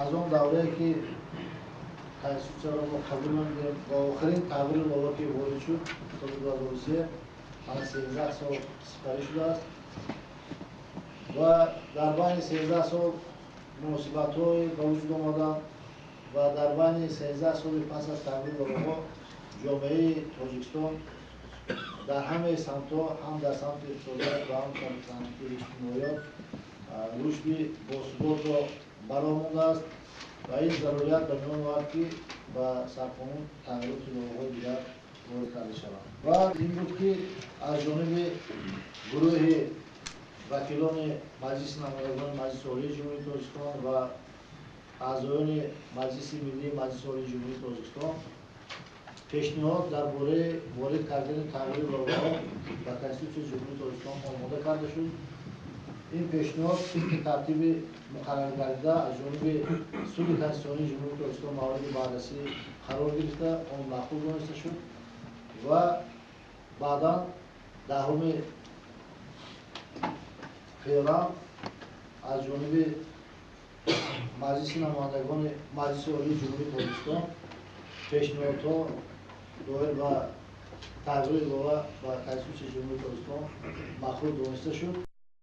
از اون دوره که تأسیس را ما قبول نمی‌کنیم با آخرین تغییر بالا که وارد شد سال 2003 الان 13 سال سپری شده است و در بین 13 سال مناسبت‌های به وجود آمدند و در بین 13 سال پس از تغییر بالا جامعه تاجیکستان در همه سمت‌ها هم در سمت اقتصادیات و هم در سمت اجتماعیات رشد باثبات را برآورده است و این ضروریت به میان آورد که به سرقانون تغییرات الگوهای دیگر وارد کرده شود و این بود که از جانب گروه وکیلان مجلس نمایندگان مجلس عالی جمهوری تاجیکستان و اعضایان مجلس ملی مجلس عالی جمهوری تاجیکستان پیشنهاد درباره وارد کردن تغییر الگوها و کنستیتوسیون جمهوری تاجیکستان آماده کرده شد. این پیشنهاد ترتیب مقرر گردیده از جانب سود کنستیتوسیونی جمهوری تاجیکستان مورد بررسی قرار گرفته آن معقول دانسته شد و بعدا 10 فوریه از جانب مجلس نمایندگان مجلس عالی جمهوری تاجیکستان پیشنهادها دایر به تغییر الگوها و کنستیتوسیون جمهوری تاجیکستان معقول دانسته شد.